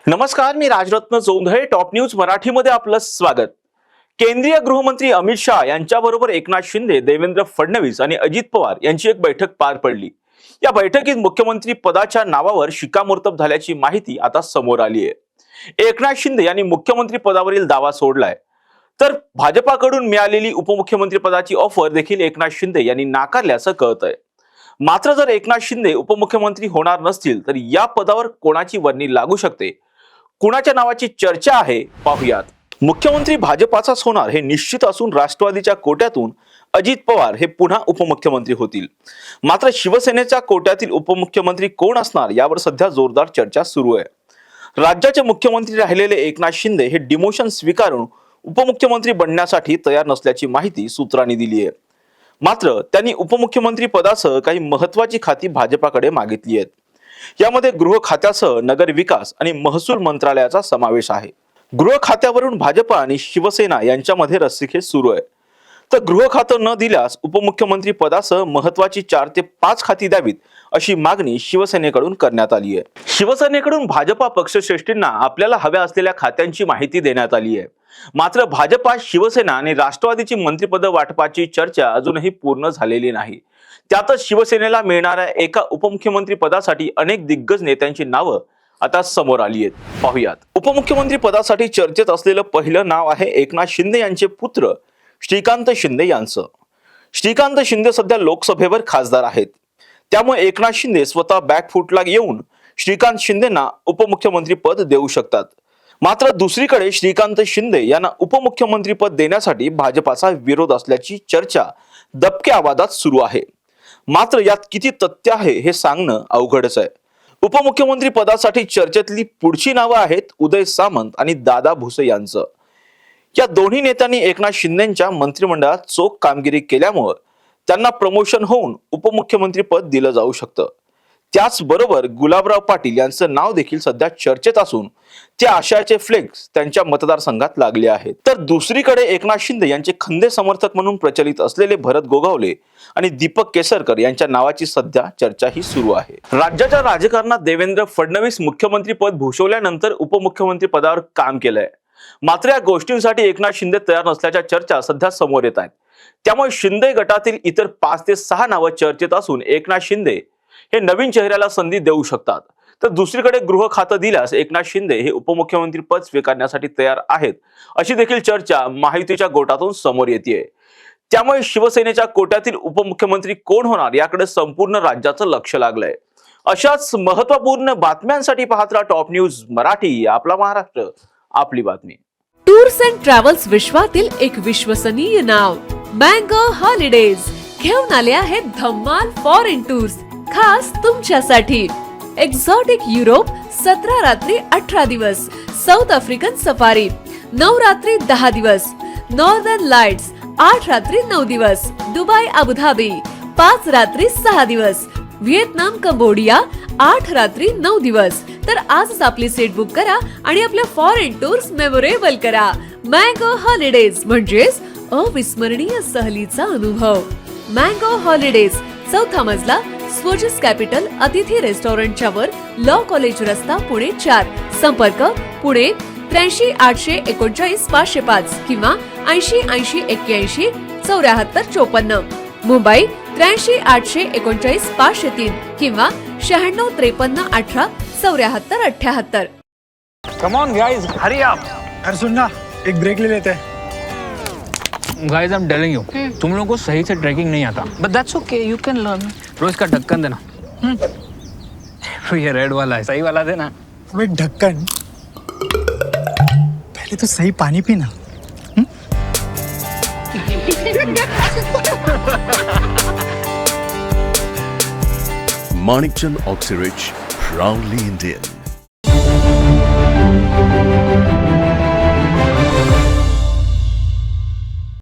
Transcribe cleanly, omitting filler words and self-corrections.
नमस्कार, मी Rajratna चौंधळे. Top news मराठीमध्ये आपलं स्वागत. केंद्रीय गृहमंत्री अमित शाह यांच्याबरोबर एकनाथ शिंदे, देवेंद्र फडणवीस आणि अजित पवार यांची एक बैठक पार पडली. या बैठकीत मुख्यमंत्री पदाच्या नावावर शिक्कामोर्तब झाल्याची माहिती आता समोर आली आहे. एकनाथ शिंदे यांनी मुख्यमंत्री पदावरील दावा सोडलाय, तर भाजपाकडून मिळालेली उपमुख्यमंत्री पदाची ऑफर देखील एकनाथ शिंदे यांनी नाकारल्याचं कळतंय. मात्र जर एकनाथ शिंदे उपमुख्यमंत्री होणार नसतील तर या पदावर कोणाची वर्णी लागू शकते, कुणाच्या नावाची चर्चा आहे, पाहूयात. मुख्यमंत्री भाजपाचाच होणार हे निश्चित असून राष्ट्रवादीच्या कोट्यातून अजित पवार हे पुन्हा उपमुख्यमंत्री होतील. मात्र शिवसेनेच्या कोट्यातील उपमुख्यमंत्री कोण असणार यावर सध्या जोरदार चर्चा सुरू आहे. राज्याचे मुख्यमंत्री राहिलेले एकनाथ शिंदे हे डिमोशन स्वीकारून उपमुख्यमंत्री बनण्यासाठी तयार नसल्याची माहिती सूत्रांनी दिली आहे. मात्र त्यांनी उपमुख्यमंत्री पदासह काही महत्वाची खाती भाजपाकडे मागितली आहेत. यामध्ये गृह खात्यासह नगर विकास आणि महसूल मंत्रालयाचा समावेश आहे. गृह खात्यावरून भाजपा आणि शिवसेना यांच्यामध्ये रस्सीखेच सुरू आहे. तर गृह खातं न दिल्यास उपमुख्यमंत्री पदासह महत्वाची 4 ते 5 खाती द्यावीत अशी मागणी शिवसेनेकडून करण्यात आली आहे. शिवसेनेकडून भाजपा पक्षश्रेष्ठींना आपल्याला हव्या असलेल्या खात्यांची माहिती देण्यात आली आहे. मात्र भाजपा, शिवसेना आणि राष्ट्रवादीची मंत्रिपद वाटपाची चर्चा अजूनही पूर्ण झालेली नाही. त्यातच शिवसेनेला मिळणाऱ्या एका उपमुख्यमंत्री पदासाठी अनेक दिग्गज नेत्यांची नावं आता समोर आली आहेत. पाहूयात. उपमुख्यमंत्री पदासाठी चर्चेत असलेलं पहिलं नाव आहे एकनाथ शिंदे यांचे पुत्र श्रीकांत शिंदे यांचं. श्रीकांत शिंदे सध्या लोकसभेवर खासदार आहेत. त्यामुळे एकनाथ शिंदे स्वतः बॅकफूटला येऊन श्रीकांत शिंदेंना उपमुख्यमंत्री पद देऊ शकतात. मात्र दुसरीकडे श्रीकांत शिंदे यांना उपमुख्यमंत्री पद देण्यासाठी भाजपाचा विरोध असल्याची चर्चा दबक्या आवाजात सुरू आहे. मात्र यात किती तथ्य आहे हे सांगणं अवघडच आहे. उपमुख्यमंत्री पदासाठी चर्चेतली पुढची नावं आहेत उदय सामंत आणि दादा भुसे यांचं. या दोन्ही नेत्यांनी एकनाथ शिंदेंच्या मंत्रिमंडळात चोख कामगिरी केल्यामुळे त्यांना प्रमोशन होऊन उपमुख्यमंत्री पद दिलं जाऊ शकतं. त्याचबरोबर गुलाबराव पाटील यांचं नाव देखील सध्या चर्चेत असून त्या आशयाचे फ्लेक्स त्यांच्या मतदारसंघात लागले आहेत. तर दुसरीकडे एकनाथ शिंदे यांचे खंदे समर्थक म्हणून प्रचलित असलेले भरत गोगावले आणि दीपक केसरकर यांच्या नावाची सध्या चर्चाही सुरू आहे. राज्याच्या राजकारणात देवेंद्र फडणवीस मुख्यमंत्री पद भूषवल्यानंतर उपमुख्यमंत्री पदावर काम केलंय. मात्र या गोष्टींसाठी एकनाथ शिंदे तयार नसल्याच्या चर्चा सध्या समोर येत आहेत. त्यामुळे शिंदे गटातील इतर 5 ते 6 नावं चर्चेत असून एकनाथ शिंदे हे नवीन चेहऱ्याला संधी देऊ शकतात. तर दुसरीकडे गृह खातं दिल्यास एकनाथ शिंदे हे उपमुख्यमंत्री पद स्वीकारण्यासाठी तयार आहेत अशी देखील चर्चा माहितीच्या गोटातून समोर येते. त्यामुळे शिवसेनेच्या कोट्यातील उपमुख्यमंत्री कोण होणार याकडे संपूर्ण राज्याचं लक्ष लागलंय. अशाच महत्त्वपूर्ण बातम्यांसाठी पाहत राहा टॉप न्यूज मराठी. आपला महाराष्ट्र, आपली बातमी. टूर्स अँड ट्रॅव्हल्स विश्वातील एक विश्वसनीय नाव मँगो हॉलिडेज घेऊन आले आहेत धम्माल फॉरेन टूर्स खास तुमच्यासाठी. एक्झॉटिक युरोप 17 रात्री 18 दिवस, साऊथ आफ्रिकन सफारी 9 रात्री 10 दिवस, नॉर्दर्न लाईट्स 8 रात्री 9 दिवस, दुबई अबुधाबी 5 रात्री 6 दिवस, व्हिएतनाम कंबोडिया 8 रात्री 9 दिवस. तर आजच आपली सीट बुक करा आणि आपल्या फॉरेन टूर्स मेमोरेबल करा. मँगो हॉलिडेज म्हणजेच अविस्मरणीय सहलीचा अनुभव. मँगो हॉलिडेज, 4था मजला, स्वोजस कॅपिटल अतिथी रेस्टॉरंटच्या वर, लॉ कॉलेज रस्ता, पुणे 4. संपर्क पुणे 83 839 505 किंवा 80 80 81 74 54. मुंबई 83 839 503 किंवा 96 53 18 74 78. Come on guys, hurry up. यार सुन ना, एक ब्रेक ले लेते हैं. Guys, I'm telling you, तुम लोगों को सही से ट्रैकिंग नहीं आता. But that's okay, you can learn. रोज का ढक्कन देना. ये रेड वाला है, सही वाला देना. अबे ढक्कन, पहले तो सही पानी पीना. Manikchand Oxyrich, proudly Indian.